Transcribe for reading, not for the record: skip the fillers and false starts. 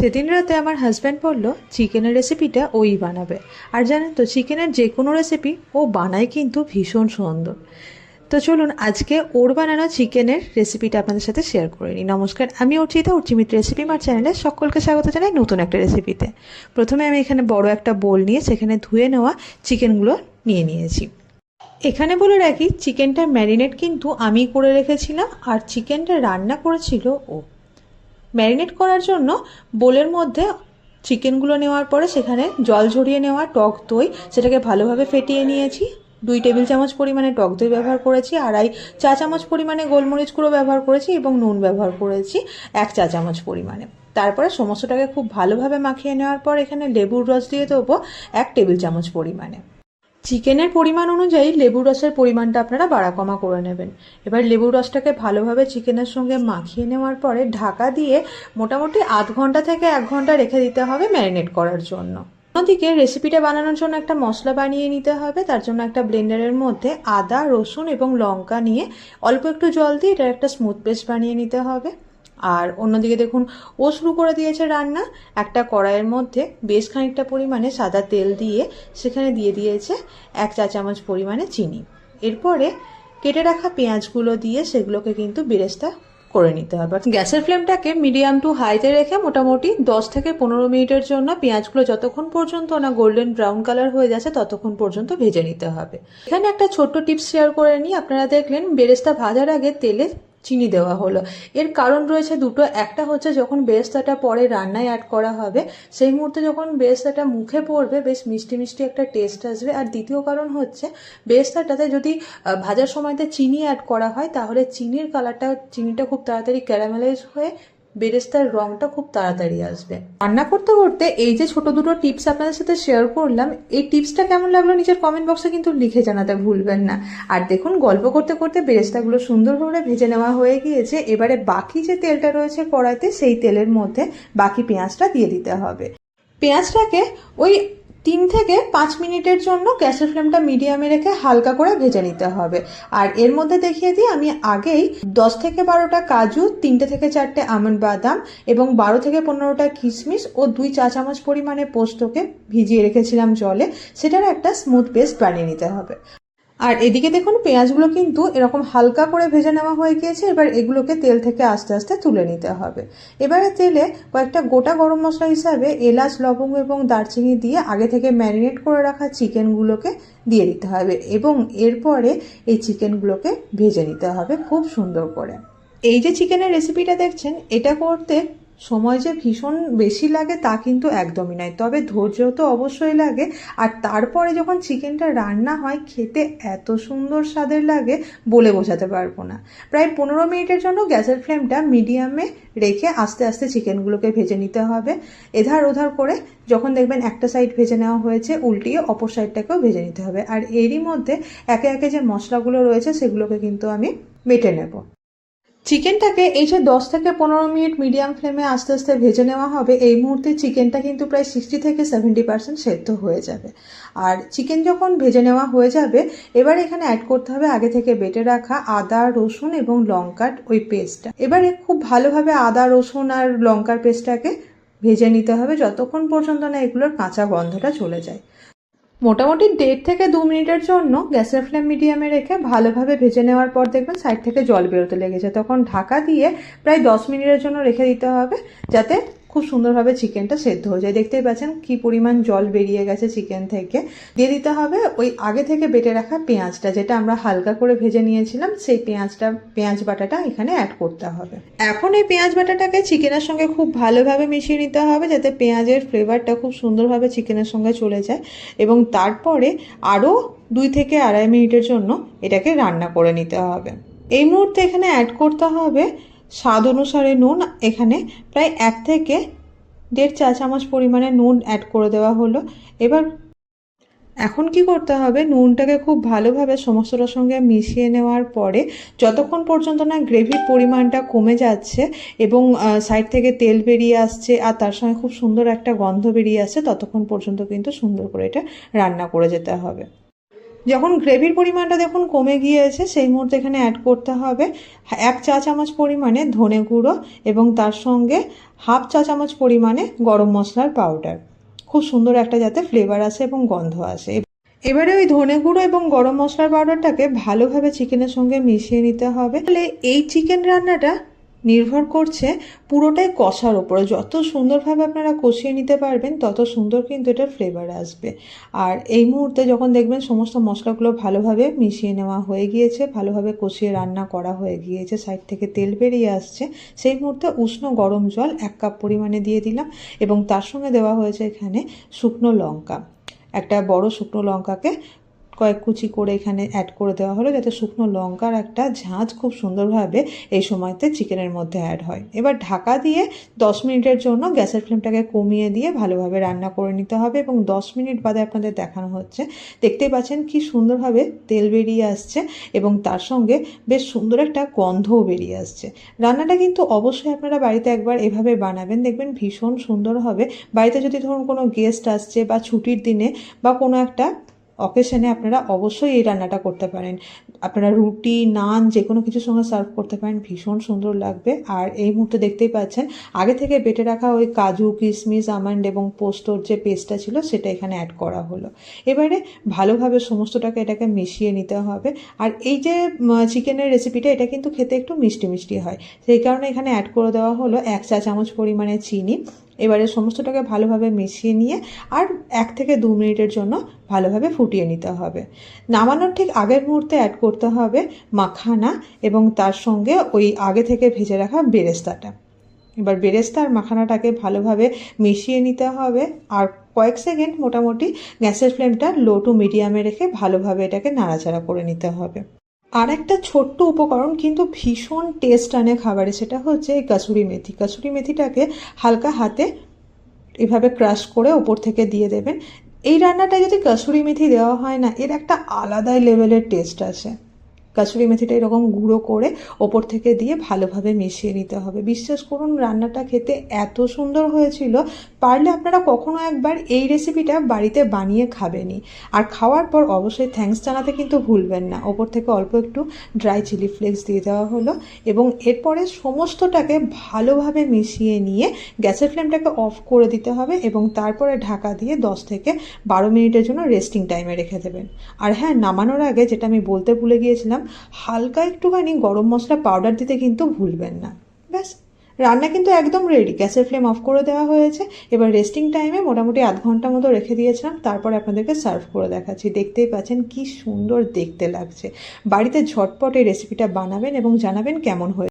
সেদিন রাতে আমার হাজব্যান্ড বলল চিকেনের রেসিপিটা ওই বানাবে। আর জানেন তো, চিকেনের যে কোনো রেসিপি ও বানায় কিন্তু ভীষণ সুন্দর। তো চলুন আজকে ওর বানানো চিকেনের রেসিপিটা আপনাদের সাথে শেয়ার করে নিই। নমস্কার, আমি অর্চিতা, অর্চিমিত রেসিপি মার চ্যানেলে সকলকে স্বাগত জানাই নতুন একটা রেসিপিতে। প্রথমে আমি এখানে বড় একটা বোল নিয়ে সেখানে ধুয়ে নেওয়া চিকেনগুলো নিয়ে নিয়েছি। এখানে বলে রাখি, চিকেনটা ম্যারিনেট কিন্তু আমি করে রেখেছিলাম, আর চিকেনটা রান্না করেছিল ও। ম্যারিনেট করার জন্য বোলের মধ্যে চিকেনগুলো নেওয়ার পরে সেখানে জল ঝরিয়ে নেওয়া টক দই, সেটাকে ভালোভাবে ফেটিয়ে নিয়েছি। 2 টেবিল চামচ পরিমাণে টক দই ব্যবহার করেছি, 2.5 চা চামচ পরিমাণে গোলমরিচ গুঁড়ো ব্যবহার করেছি এবং নুন ব্যবহার করেছি 1 চা চামচ পরিমাণে। তারপরে সমস্তটাকে খুব ভালোভাবে মাখিয়ে নেওয়ার পর এখানে লেবুর রস দিয়ে দেবো 1 টেবিল চামচ পরিমাণে। চিকেনের পরিমাণ অনুযায়ী লেবুর রসের পরিমাণটা আপনারা বাড়া কমা করে নেবেন। এবার লেবুর রসটাকে ভালোভাবে চিকেনের সঙ্গে মাখিয়ে নেওয়ার পরে ঢাকা দিয়ে মোটামুটি 0.5 ঘন্টা থেকে 1 ঘন্টা রেখে দিতে হবে ম্যারিনেট করার জন্য। অন্যদিকে রেসিপিটা বানানোর জন্য একটা মশলা বানিয়ে নিতে হবে। তার জন্য একটা ব্লেন্ডারের মধ্যে আদা, রসুন এবং লঙ্কা নিয়ে অল্প একটু জল দিয়ে এটার একটা স্মুথ পেস্ট বানিয়ে নিতে হবে। আর অন্যদিকে দেখুন, ও শুরু করে দিয়েছে রান্না। একটা কড়াইয়ের মধ্যে বেশ খানিকটা পরিমাণে সাদা তেল দিয়ে সেখানে দিয়ে দিয়েছে 1 চা চামচ পরিমাণে চিনি। এরপরে কেটে রাখা পেঁয়াজগুলো দিয়ে সেগুলোকে কিন্তু বেরেস্তা করে নিতে হবে। গ্যাসের ফ্লেমটাকে মিডিয়াম টু হাইতে রেখে মোটামুটি 10 থেকে 15 মিনিটের জন্য পেঁয়াজগুলো যতক্ষণ পর্যন্ত না গোল্ডেন ব্রাউন কালার হয়ে যাচ্ছে ততক্ষণ পর্যন্ত ভেজে নিতে হবে। এখানে একটা ছোট্ট টিপস শেয়ার করে নিই। আপনারা দেখলেন বেরেস্তা ভাজার আগে তেলে চিনি দেওয়া হলো। এর কারণ রয়েছে দুটো। একটা হচ্ছে যখন বেরেস্তাটা পরে রান্নায় অ্যাড করা হবে সেই মুহূর্তে যখন বেরেস্তাটা মুখে পড়বে বেশ মিষ্টি মিষ্টি একটা টেস্ট আসবে। আর দ্বিতীয় কারণ হচ্ছে বেরেস্তাটাতে যদি ভাজার সময়তে চিনি অ্যাড করা হয় তাহলে চিনিটা খুব তাড়াতাড়ি ক্যারামেলাইজ হয়ে বেরেস্তার রংটা খুব তাড়াতাড়ি আসবে। রান্না করতে করতে এই যে ছোট দুটো টিপস আপনাদের সাথে শেয়ার করলাম, এই টিপসটা কেমন লাগলো নিজের কমেন্ট বক্সে কিন্তু লিখে জানাতে ভুলবেন না। আর দেখুন, গল্প করতে করতে বেরেস্তাগুলো সুন্দরভাবে ভেজে নেওয়া হয়ে গিয়েছে। এবারে বাকি যে তেলটা রয়েছে কড়াইতে সেই তেলের মধ্যে বাকি পেঁয়াজটা দিয়ে দিতে হবে। পেঁয়াজটাকে ওই 3 থেকে 5 মিনিটের জন্য গ্যাসের ফ্লেমটা মিডিয়ামে রেখে হালকা করে ভেজে নিতে হবে। আর এর মধ্যে দেখিয়ে দিই, আমি আগেই 10 থেকে 12টা কাজু, 3টে থেকে 4টে আমন্ড বাদাম এবং 12 থেকে 15টা কিশমিশ ও 2 চা চামচ পরিমাণে পোস্তকে ভিজিয়ে রেখেছিলাম জলে। সেটার একটা স্মুথ পেস্ট বানিয়ে নিতে হবে। আর এদিকে দেখুন, পেঁয়াজগুলো কিন্তু এরকম হালকা করে ভেজে নেওয়া হয়ে গিয়েছে। এবার এগুলোকে তেল থেকে আস্তে আস্তে তুলে নিতে হবে। এবারে তেলে কয়েকটা গোটা গরম মশলা হিসাবে এলাচ, লবঙ্গ এবং দারচিনি দিয়ে আগে থেকে ম্যারিনেট করে রাখা চিকেনগুলোকে দিয়ে দিতে হবে এবং এরপরে এই চিকেনগুলোকে ভেজে নিতে হবে খুব সুন্দর করে। এই যে চিকেনের রেসিপিটা দেখছেন, এটা করতে সময় যে ভীষণ বেশি লাগে তা কিন্তু একদমই নয়, তবে ধৈর্য তো অবশ্যই লাগে। আর তারপরে যখন চিকেনটা রান্না হয় খেতে এত সুন্দর স্বাদের লাগে বলে বোঝাতে পারবো না। প্রায় 15 মিনিটের জন্য গ্যাসের ফ্লেমটা মিডিয়ামে রেখে আস্তে আস্তে চিকেনগুলোকে ভেজে নিতে হবে। এধার ওধার করে যখন দেখবেন একটা সাইড ভেজে নেওয়া হয়েছে, উল্টিয়ে অপর সাইডটাকেও ভেজে নিতে হবে। আর এরই মধ্যে একে একে যে মশলাগুলো রয়েছে সেগুলোকে কিন্তু আমি বেটে নেব। চিকেনটাকে এই যে 10 থেকে 15 মিনিট মিডিয়াম ফ্লেমে আস্তে আস্তে ভেজে নেওয়া হবে, এই মুহূর্তে চিকেনটা কিন্তু প্রায় 60 থেকে 70% সেদ্ধ হয়ে যাবে। আর চিকেন যখন ভেজে নেওয়া হয়ে যাবে, এবার এখানে অ্যাড করতে হবে আগে থেকে বেটে রাখা আদা, রসুন এবং লঙ্কার ওই পেস্টটা। এবারে খুব ভালোভাবে আদা, রসুন আর লঙ্কার পেস্টটাকে ভেজে নিতে হবে যতক্ষণ পর্যন্ত না এগুলোর কাঁচা গন্ধটা চলে যায়। মোটামুটি 1.5 থেকে 2 মিনিটের জন্য গ্যাসের ফ্লেম মিডিয়ামে রেখে ভালোভাবে ভেজে নেওয়ার পর দেখবেন সাইড থেকে জল বেরোতে লেগেছে। তখন ঢাকা দিয়ে প্রায় 10 মিনিটের জন্য রেখে দিতে হবে যাতে খুব সুন্দরভাবে চিকেনটা সেদ্ধ হয়ে যায়। দেখতেই পাচ্ছেন কি পরিমাণ জল বেরিয়ে গেছে চিকেন থেকে। দিয়ে দিতে হবে ওই আগে থেকে বেটে রাখা পেঁয়াজটা, যেটা আমরা হালকা করে ভেজে নিয়েছিলাম, সেই পেঁয়াজ বাটাটা এখানে অ্যাড করতে হবে। এখন এই পেঁয়াজ বাটাটাকে চিকেনের সঙ্গে খুব ভালোভাবে মিশিয়ে নিতে হবে যাতে পেঁয়াজের ফ্লেভারটা খুব সুন্দরভাবে চিকেনের সঙ্গে চলে যায় এবং তারপরে আরও 2 থেকে 2.5 মিনিটের জন্য এটাকে রান্না করে নিতে হবে। এই মুহূর্তে এখানে অ্যাড করতে হবে স্বাদ অনুসারে নুন। এখানে প্রায় 1 থেকে 1.5 চা চামচ পরিমাণে নুন অ্যাড করে দেওয়া হলো। এখন কি করতে হবে, নুনটাকে খুব ভালোভাবে সমস্তটার সঙ্গে মিশিয়ে নেওয়ার পরে যতক্ষণ পর্যন্ত না গ্রেভির পরিমাণটা কমে যাচ্ছে এবং সাইড থেকে তেল বেরিয়ে আসছে আর তার সঙ্গে খুব সুন্দর একটা গন্ধ বেরিয়ে আসছে, ততক্ষণ পর্যন্ত কিন্তু সুন্দর করে এটা রান্না করে যেতে হবে। যখন গ্রেভির পরিমাণটা দেখুন কমে গিয়েছে, সেই মুহূর্তে এখানে অ্যাড করতে হবে 1 চা চামচ পরিমাণে ধনে গুঁড়ো এবং তার সঙ্গে 1/2 চা চামচ পরিমাণে গরম মশলার পাউডার। খুব সুন্দর একটা যাতে ফ্লেভার আসে এবং গন্ধ আসে। এবারে ওই ধনে গুঁড়ো এবং গরম মশলার পাউডারটাকে ভালোভাবে চিকেনের সঙ্গে মিশিয়ে নিতে হবে। তাহলে এই চিকেন রান্নাটা নির্ভর করছে পুরোটাই কষার ওপরে। যত সুন্দরভাবে আপনারা কষিয়ে নিতে পারবেন তত সুন্দর কিন্তু এটার ফ্লেভার আসবে। আর এই মুহূর্তে যখন দেখবেন সমস্ত মশলাগুলো ভালোভাবে মিশিয়ে নেওয়া হয়ে গিয়েছে, ভালোভাবে কষিয়ে রান্না করা হয়ে গিয়েছে, সাইড থেকে তেল বেরিয়ে আসছে, সেই মুহূর্তে উষ্ণ গরম জল 1 কাপ পরিমাণে দিয়ে দিলাম এবং তার সঙ্গে দেওয়া হয়েছে এখানে শুকনো লঙ্কা। একটা বড় শুকনো লঙ্কাকে কয়েক কুচি করে এখানে অ্যাড করে দেওয়া হলো, যাতে শুকনো লঙ্কার একটা ঝাঁঝ খুব সুন্দরভাবে এই সময়তে চিকেনের মধ্যে অ্যাড হয়। এবার ঢাকা দিয়ে 10 মিনিটের জন্য গ্যাসের ফ্লেমটাকে কমিয়ে দিয়ে ভালোভাবে রান্না করে নিতে হবে এবং 10 মিনিট বাদে আপনাদের দেখানো হচ্ছে। দেখতেই পাচ্ছেন কি সুন্দরভাবে তেল বেরিয়ে আসছে এবং তার সঙ্গে বেশ সুন্দর একটা গন্ধও বেরিয়ে আসছে। রান্নাটা কিন্তু অবশ্যই আপনারা বাড়িতে একবার এভাবে বানাবেন, দেখবেন ভীষণ সুন্দর হবে। বাড়িতে যদি ধরুন কোনো গেস্ট আসছে বা ছুটির দিনে বা কোনো একটা অকেশনে আপনারা অবশ্যই এই রান্নাটা করতে পারেন। আপনারা রুটি, নান যে কোনো কিছুর সঙ্গে সার্ভ করতে পারেন, ভীষণ সুন্দর লাগবে। আর এই মুহূর্তে দেখতেই পাচ্ছেন আগে থেকে বেটে রাখা ওই কাজু, কিশমিশ, আমন্ড এবং পোস্তর যে পেস্টটা ছিল সেটা এখানে অ্যাড করা হলো। এবারে ভালোভাবে সমস্তটাকে এটাকে মিশিয়ে নিতে হবে। আর এই যে চিকেনের রেসিপিটা, এটা কিন্তু খেতে একটু মিষ্টি মিষ্টি হয়, সেই কারণে এখানে অ্যাড করে দেওয়া হলো 1 চা চামচ পরিমাণে চিনি। এবারে সমস্তটাকে ভালোভাবে মিশিয়ে নিয়ে আর 1 থেকে 2 মিনিটের জন্য ভালোভাবে ফুটিয়ে নিতে হবে। নামানোর ঠিক আগের মুহূর্তে অ্যাড করতে হবে মাখানা এবং তার সঙ্গে ওই আগে থেকে ভেজে রাখা বেরেস্তাটা। এবার বেরেস্তা আর মাখানাটাকে ভালোভাবে মিশিয়ে নিতে হবে আর কয়েক সেকেন্ড মোটামুটি গ্যাসের ফ্লেমটা লো টু মিডিয়ামে রেখে ভালোভাবে এটাকে নাড়াচাড়া করে নিতে হবে। আর একটা ছোট্ট উপকরণ কিন্তু ভীষণ টেস্ট আনে খাবারে, সেটা হচ্ছে এই কাসুরি মেথি। কাসুরি মেথিটাকে হালকা হাতে এভাবে ক্রাশ করে ওপর থেকে দিয়ে দেবেন। এই রান্নাটা যদি কাসুরি মেথি দেওয়া হয় না, এর একটা আলাদাই লেভেলের টেস্ট আসে। কাসুরি মেথিটা এরকম গুঁড়ো করে ওপর থেকে দিয়ে ভালোভাবে মিশিয়ে নিতে হবে। বিশ্বাস করুন রান্নাটা খেতে এত সুন্দর হয়েছিল, পারলে আপনারা কখনো একবার এই রেসিপিটা বাড়িতে বানিয়ে খাবেনই। আর খাওয়ার পর অবশ্যই থ্যাঙ্কস জানাতে কিন্তু ভুলবেন না। ওপর থেকে অল্প একটু ড্রাই চিলি ফ্লেক্স দিয়ে দেওয়া হলো এবং এরপরে সমস্তটাকে ভালোভাবে মিশিয়ে নিয়ে গ্যাসের ফ্লেমটাকে অফ করে দিতে হবে এবং তারপরে ঢাকা দিয়ে 10 থেকে 12 মিনিটের জন্য রেস্টিং টাইমে রেখে দেবেন। আর হ্যাঁ, নামানোর আগে যেটা আমি বলতে ভুলে গিয়েছিলাম, হালকা একটুখানি গরম মশলা পাউডার দিতে কিন্তু ভুলবেন না। ব্যাস, রান্না কিন্তু একদম রেডি। গ্যাসের ফ্লেম অফ করে দেওয়া হয়েছে। এবার রেস্টিং টাইমে মোটামুটি আধ ঘন্টা মতো রেখে দিয়েছিলাম, তারপর আপনাদেরকে সার্ভ করে দেখাচ্ছি। দেখতেই পাচ্ছেন কি সুন্দর দেখতে লাগছে। বাড়িতে ঝটপট এই রেসিপিটা বানাবেন এবং জানাবেন কেমন হয়েছে।